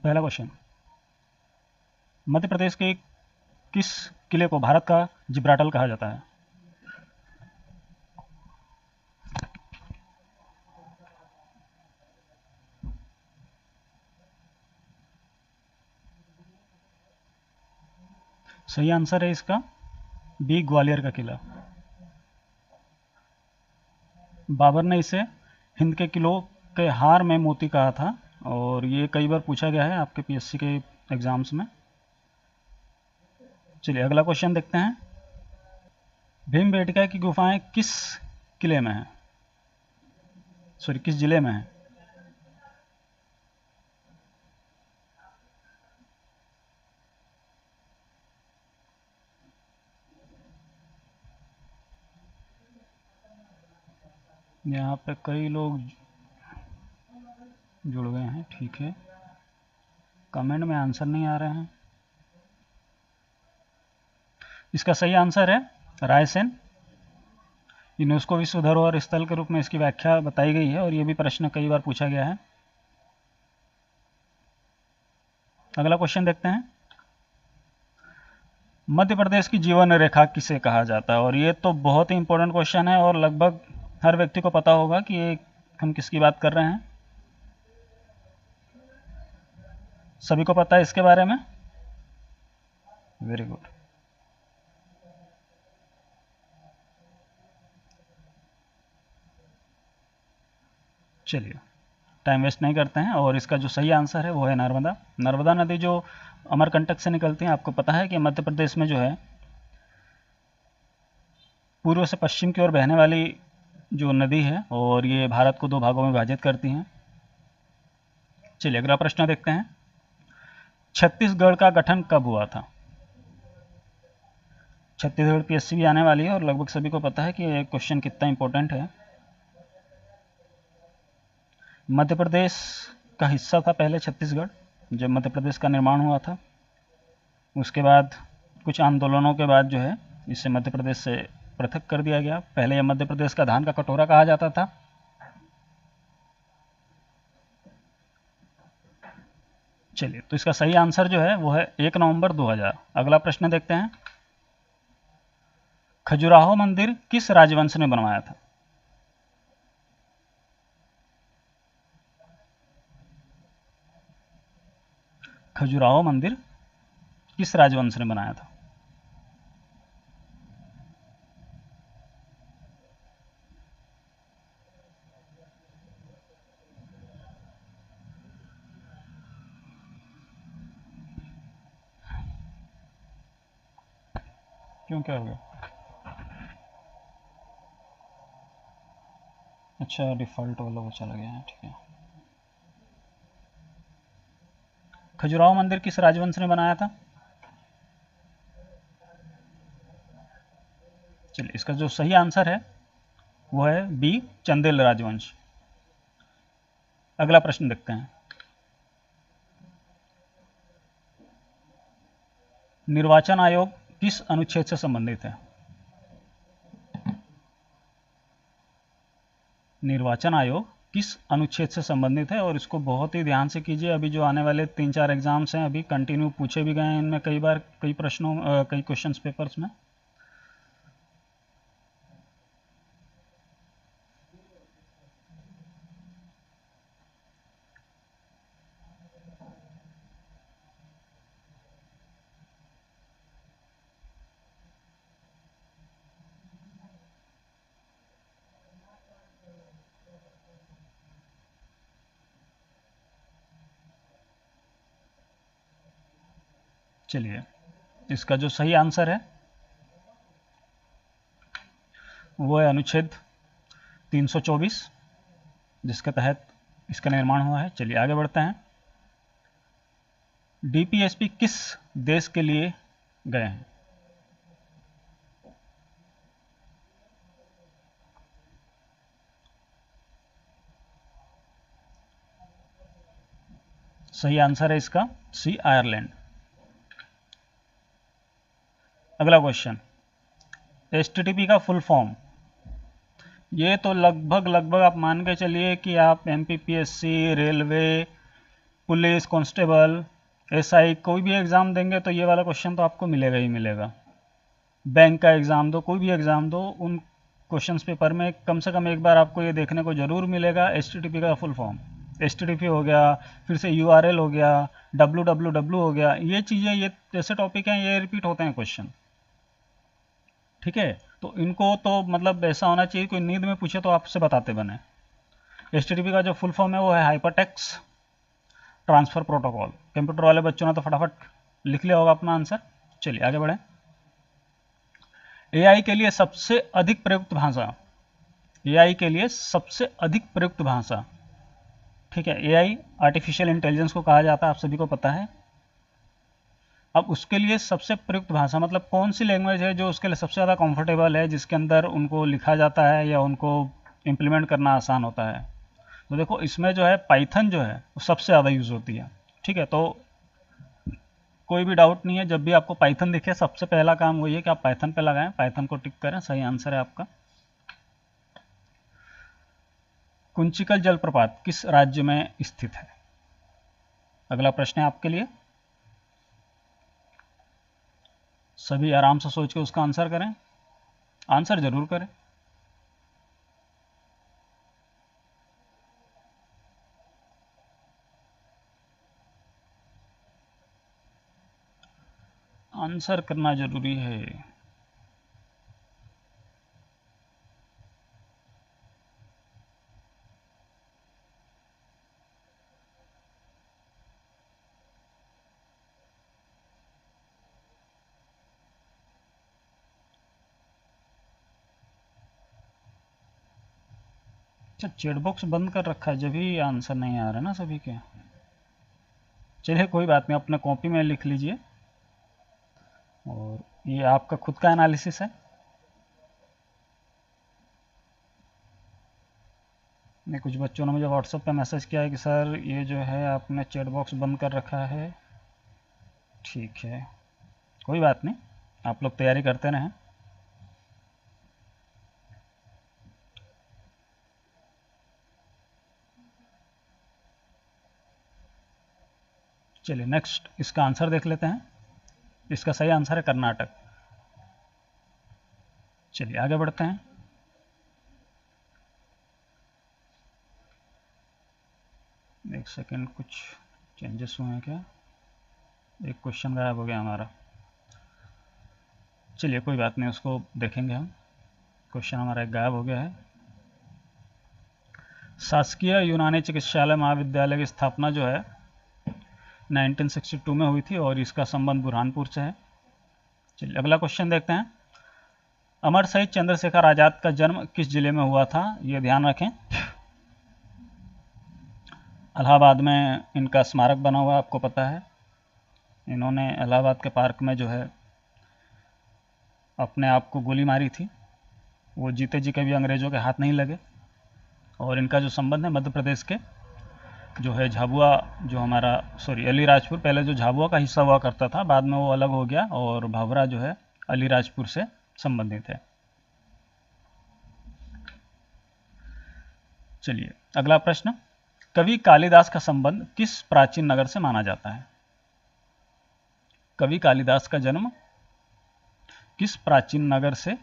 पहला क्वेश्चन, मध्य प्रदेश के किस किले को भारत का जिब्राल्टर कहा जाता है? सही आंसर है इसका बी, ग्वालियर का किला। बाबर ने इसे हिंद के किलों के हार में मोती कहा था, और ये कई बार पूछा गया है आपके पीएससी के एग्जाम्स में। चलिए अगला क्वेश्चन देखते हैं। भीमबेटका की गुफाएं किस किले में है, सॉरी किस जिले में है? यहाँ पे कई लोग जुड़ गए हैं, ठीक है। कमेंट में आंसर नहीं आ रहे हैं। इसका सही आंसर है रायसेन। यूनेस्को विश्व धरोहर स्थल के रूप में इसकी व्याख्या बताई गई है, और ये भी प्रश्न कई बार पूछा गया है। अगला क्वेश्चन देखते हैं। मध्य प्रदेश की जीवन रेखा किसे कहा जाता है? और ये तो बहुत ही इंपॉर्टेंट क्वेश्चन है, और लगभग हर व्यक्ति को पता होगा कि ये हम किसकी बात कर रहे हैं। सभी को पता है इसके बारे में? Very good. चलिए टाइम वेस्ट नहीं करते हैं, और इसका जो सही आंसर है वो है नर्मदा। नर्मदा नदी जो अमरकंटक से निकलती है, आपको पता है कि मध्य प्रदेश में जो है पूर्व से पश्चिम की ओर बहने वाली जो नदी है, और ये भारत को दो भागों में विभाजित करती हैं। चलिए अगला प्रश्न देखते हैं। छत्तीसगढ़ का गठन कब हुआ था? छत्तीसगढ़ पीएससी भी आने वाली है, और लगभग सभी को पता है कि ये क्वेश्चन कितना इंपॉर्टेंट है। मध्य प्रदेश का हिस्सा था पहले छत्तीसगढ़, जब मध्य प्रदेश का निर्माण हुआ था। उसके बाद कुछ आंदोलनों के बाद जो है इसे मध्य प्रदेश से पृथक कर दिया गया। पहले यह मध्य प्रदेश का धान का कटोरा कहा जाता था। चलिए तो इसका सही आंसर जो है वो है 1 नवंबर 2000। अगला प्रश्न देखते हैं। खजुराहो मंदिर किस राजवंश ने बनवाया था? खजुराहो मंदिर किस राजवंश ने बनाया था? क्यों, क्या हो गया? अच्छा डिफ़ॉल्ट वाला वो चला गया है, ठीक है। खजुराहो मंदिर किस राजवंश ने बनाया था? चलिए इसका जो सही आंसर है वो है बी, चंदेल राजवंश। अगला प्रश्न देखते हैं। निर्वाचन आयोग किस अनुच्छेद से संबंधित है? निर्वाचन आयोग किस अनुच्छेद से संबंधित है? और इसको बहुत ही ध्यान से कीजिए, अभी जो आने वाले 3-4 एग्जाम्स हैं अभी कंटिन्यू पूछे भी गए हैं इनमें कई बार, कई प्रश्नों कई क्वेश्चंस पेपर्स में। चलिए इसका जो सही आंसर है वो है अनुच्छेद 324, जिसके तहत इसका निर्माण हुआ है। चलिए आगे बढ़ते हैं। डीपीएसपी किस देश के लिए गए हैं? सही आंसर है इसका सी, आयरलैंड। अगला क्वेश्चन, एचटीटीपी का फुल फॉर्म। ये तो लगभग आप मान के चलिए कि आप MPPSC, railway, police constable, SI, कोई भी एग्ज़ाम देंगे तो ये वाला क्वेश्चन तो आपको मिलेगा ही मिलेगा। बैंक का एग्ज़ाम दो, कोई भी एग्ज़ाम दो, उन क्वेश्चंस पेपर में कम से कम एक बार आपको ये देखने को ज़रूर मिलेगा HTTP का फुल फॉर्म। HTTP हो गया, फिर से URL हो गया, www हो गया, ये चीज़ें, ये जैसे टॉपिक हैं ये रिपीट होते हैं क्वेश्चन, ठीक है। तो इनको तो मतलब ऐसा होना चाहिए कोई नींद में पूछे तो आपसे बताते बने। HTTP का जो फुल फॉर्म है वो है हाइपरटेक्स्ट ट्रांसफ़र प्रोटोकॉल। कंप्यूटर वाले बच्चों ने तो फटाफट लिख लिया होगा अपना आंसर। चलिए आगे बढ़ें। AI के लिए सबसे अधिक प्रयुक्त भाषा, AI के लिए सबसे अधिक प्रयुक्त भाषा, ठीक है। AI आर्टिफिशियल इंटेलिजेंस को कहा जाता है, आप सभी को पता है। अब उसके लिए सबसे प्रयुक्त भाषा मतलब कौन सी लैंग्वेज है जो उसके लिए सबसे ज़्यादा कंफर्टेबल है, जिसके अंदर उनको लिखा जाता है या उनको इम्प्लीमेंट करना आसान होता है। तो देखो इसमें जो है पाइथन जो है वो सबसे ज़्यादा यूज़ होती है, ठीक है। तो कोई भी डाउट नहीं है, जब भी आपको पाइथन दिखे सबसे पहला काम वही है कि आप पाइथन पे लगाएं, पाइथन को टिक करें, सही आंसर है आपका। कुंचिकल जलप्रपात किस राज्य में स्थित है? अगला प्रश्न है आपके लिए, सभी आराम से सोच के उसका आंसर करें, आंसर जरूर करें। आंसर करना जरूरी है। अच्छा, चैट बॉक्स बंद कर रखा है जब भी आंसर नहीं आ रहा ना सभी के। चलिए कोई बात नहीं, अपने कॉपी में लिख लीजिए। और ये आपका खुद का एनालिसिस है। नहीं, कुछ बच्चों ने मुझे व्हाट्सएप पे मैसेज किया है कि सर ये जो है आपने चैट बॉक्स बंद कर रखा है। ठीक है, कोई बात नहीं, आप लोग तैयारी करते रहें। चलिए नेक्स्ट इसका आंसर देख लेते हैं। इसका सही आंसर है कर्नाटक। चलिए आगे बढ़ते हैं। एक सेकंड, कुछ चेंजेस हुए हैं क्या? एक क्वेश्चन गायब हो गया हमारा। चलिए कोई बात नहीं, उसको देखेंगे हम। क्वेश्चन हमारा एक गायब हो गया है। शासकीय यूनानी चिकित्सालय महाविद्यालय की स्थापना जो है 1962 में हुई थी और इसका संबंध बुरहानपुर से है। चलिए अगला क्वेश्चन देखते हैं। अमर शहीद चंद्रशेखर आज़ाद का जन्म किस जिले में हुआ था? ये ध्यान रखें, इलाहाबाद में इनका स्मारक बना हुआ, आपको पता है। इन्होंने इलाहाबाद के पार्क में जो है अपने आप को गोली मारी थी। वो जीते जी कभी अंग्रेज़ों के हाथ नहीं लगे। और इनका जो संबंध है मध्य प्रदेश के जो है झाबुआ, जो हमारा अलीराजपुर, पहले जो झाबुआ का हिस्सा हुआ करता था, बाद में वो अलग हो गया और भाभरा जो है अलीराजपुर से संबंधित है। चलिए अगला प्रश्न, कवि कालिदास का संबंध किस प्राचीन नगर से माना जाता है? कवि कालिदास का जन्म किस प्राचीन नगर से,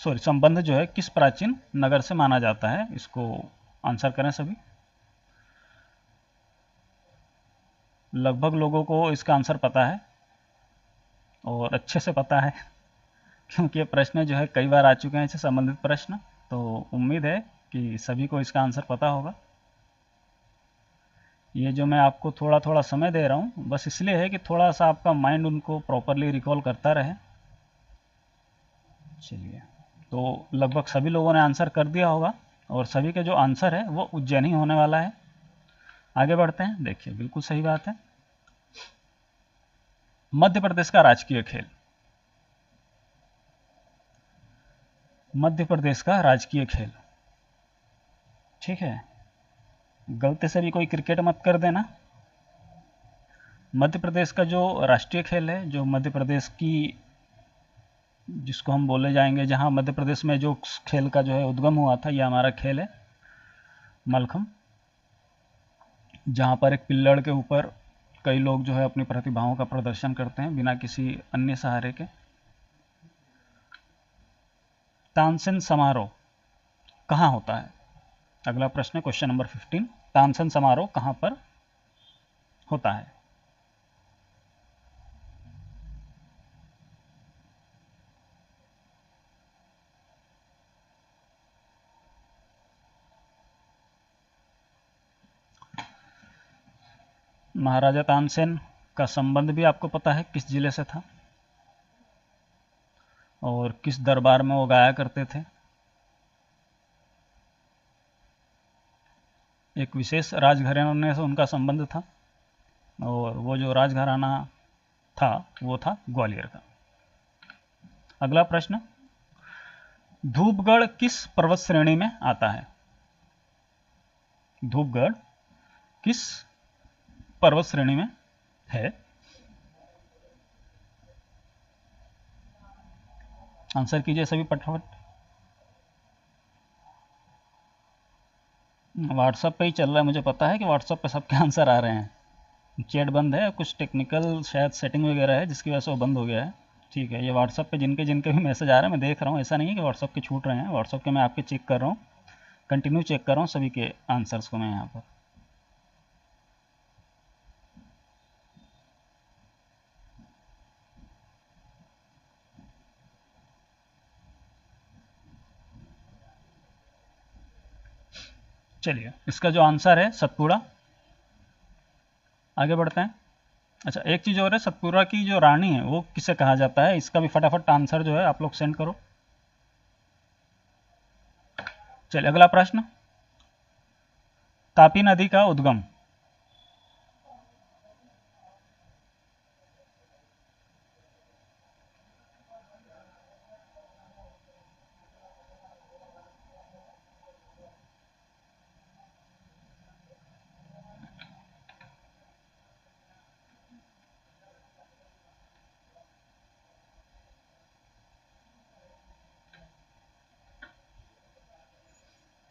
संबंध जो है किस प्राचीन नगर से माना जाता है? इसको आंसर करें सभी। लगभग लोगों को इसका आंसर पता है और अच्छे से पता है क्योंकि ये प्रश्न जो है कई बार आ चुके हैं इससे संबंधित प्रश्न, तो उम्मीद है कि सभी को इसका आंसर पता होगा। ये जो मैं आपको थोड़ा थोड़ा समय दे रहा हूँ बस इसलिए है कि थोड़ा सा आपका माइंड उनको प्रॉपरली रिकॉल करता रहे। चलिए, तो लगभग सभी लोगों ने आंसर कर दिया होगा और सभी के जो आंसर है वो उज्जैन ही होने वाला है। आगे बढ़ते हैं। देखिए बिल्कुल सही बात है। मध्य प्रदेश का राजकीय खेल, मध्य प्रदेश का राजकीय खेल, ठीक है। गलती से भी कोई क्रिकेट मत कर देना। मध्य प्रदेश का जो राष्ट्रीय खेल है, जो मध्य प्रदेश की, जिसको हम बोले जाएंगे, जहां मध्य प्रदेश में जो खेल का जो है उद्गम हुआ था, यह हमारा खेल है मलखम। जहाँ पर एक पिल्लर के ऊपर कई लोग जो है अपनी प्रतिभाओं का प्रदर्शन करते हैं बिना किसी अन्य सहारे के। तानसेन समारोह कहाँ होता है? अगला प्रश्न है क्वेश्चन नंबर 15, तानसेन समारोह कहाँ पर होता है? महाराजा तानसेन का संबंध भी आपको पता है किस जिले से था और किस दरबार में वो गाया करते थे? एक विशेष राजघराने से उनका संबंध था और वो जो राजघराना था वो था ग्वालियर का। अगला प्रश्न, धूपगढ़ किस पर्वत श्रेणी में आता है? धूपगढ़ किस पर्वत श्रेणी में है? आंसर कीजिए सभी फटाफट। व्हाट्सएप पे ही चल रहा है, मुझे पता है कि व्हाट्सएप पे सबके आंसर आ रहे हैं। चैट बंद है, कुछ टेक्निकल शायद सेटिंग वगैरह है जिसकी वजह से वो बंद हो गया है। ठीक है, ये व्हाट्सएप पे जिनके जिनके भी मैसेज आ रहे हैं मैं देख रहा हूँ, ऐसा नहीं है कि व्हाट्सएप के छूट रहे हैं, व्हाट्सएप के मैं आपके चेक कर रहा हूँ, कंटिन्यू चेक कर रहा हूँ सभी के आंसर्स को मैं यहाँ पर। चलिए, इसका जो आंसर है सतपुड़ा। आगे बढ़ते हैं। अच्छा, एक चीज़ और है, सतपुड़ा की जो रानी है वो किसे कहा जाता है? इसका भी फटाफट आंसर जो है आप लोग सेंड करो। चलिए, अगला प्रश्न, तापी नदी का उद्गम।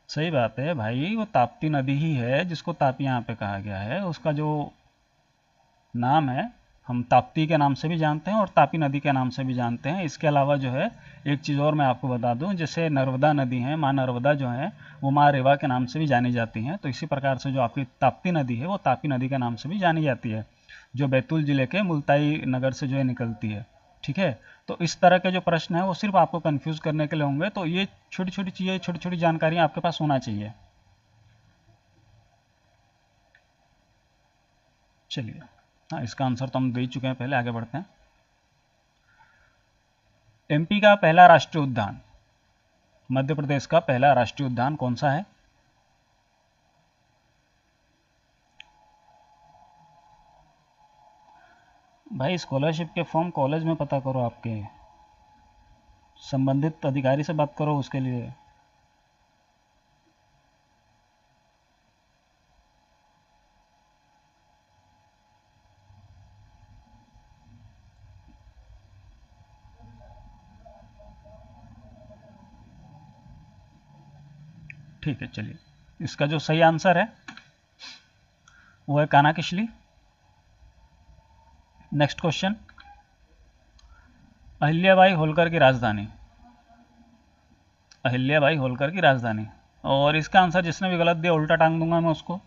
सही बात है भाई, वो ताप्ती नदी ही है जिसको तापी यहाँ पे कहा गया है। उसका जो नाम है हम ताप्ती के नाम से भी जानते हैं और तापी नदी के नाम से भी जानते हैं। इसके अलावा जो है एक चीज़ और मैं आपको बता दूं, जैसे नर्मदा नदी है, माँ नर्मदा जो है वो माँ रेवा के नाम से भी जानी जाती हैं। तो इसी प्रकार से जो आपकी ताप्ती नदी है वो तापी नदी के नाम से भी जानी जाती है, जो बैतूल जिले के मुल्ताई नगर से जो है निकलती है। ठीक है, तो इस तरह के जो प्रश्न है वो सिर्फ आपको कंफ्यूज करने के लिए होंगे, तो ये छोटी छोटी चीज़ें, छोटी छोटी जानकारियाँ आपके पास होना चाहिए। चलिए, हाँ, इसका आंसर तो हम दे चुके हैं पहले। आगे बढ़ते हैं। एमपी का पहला राष्ट्रीय उद्यान, मध्य प्रदेश का पहला राष्ट्रीय उद्यान कौन सा है? भाई, स्कॉलरशिप के फॉर्म कॉलेज में पता करो, आपके संबंधित अधिकारी से बात करो उसके लिए। ठीक है, चलिए, इसका जो सही आंसर है वो है कान्हा किशली। नेक्स्ट क्वेश्चन, अहिल्याबाई होलकर की राजधानी। अहिल्याबाई होलकर की राजधानी, और इसका आंसर जिसने भी गलत दिया उल्टा टांग दूंगा मैं उसको।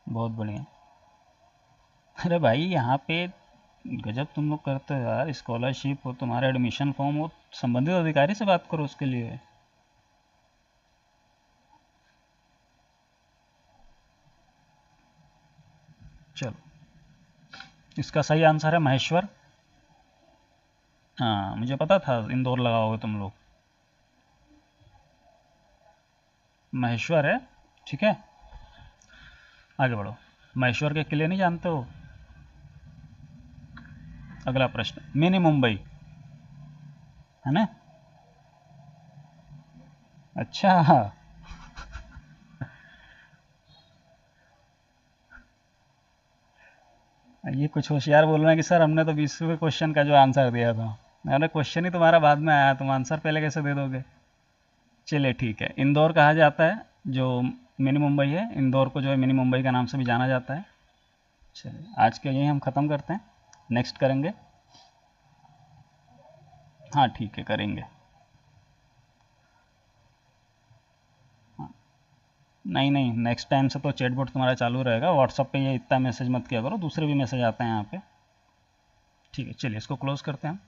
बहुत बढ़िया। अरे भाई, यहाँ पे गजब तुम लोग करते हो यार, स्कॉलरशिप हो, तुम्हारा एडमिशन फॉर्म हो, संबंधित अधिकारी से बात करो उसके लिए। चलो, इसका सही आंसर है महेश्वर। हाँ, मुझे पता था इंदौर लगाओगे तुम लोग। महेश्वर है। ठीक है, आगे बढ़ो। महेश्वर के किले नहीं जानते हो? अगला प्रश्न, मिनी मुंबई है ना? अच्छा, ये कुछ होशियार बोल रहे हैं कि सर हमने तो 20वें क्वेश्चन का जो आंसर दिया था। मैंने क्वेश्चन ही तुम्हारा बाद में आया, तुम आंसर पहले कैसे दे दोगे। चलिए ठीक है, इंदौर कहा जाता है जो मिनी मुंबई है, इंदौर को जो है मिनी मुंबई का नाम से भी जाना जाता है। चलिए आज के यही हम ख़त्म करते हैं, नेक्स्ट करेंगे। हाँ ठीक है, करेंगे। हाँ, नहीं नहीं, नेक्स्ट टाइम से तो चैटबॉट तुम्हारा चालू रहेगा। व्हाट्सअप पे ये इतना मैसेज मत किया करो, दूसरे भी मैसेज आते हैं यहाँ पे। ठीक है, चलिए इसको क्लोज़ करते हैं हम।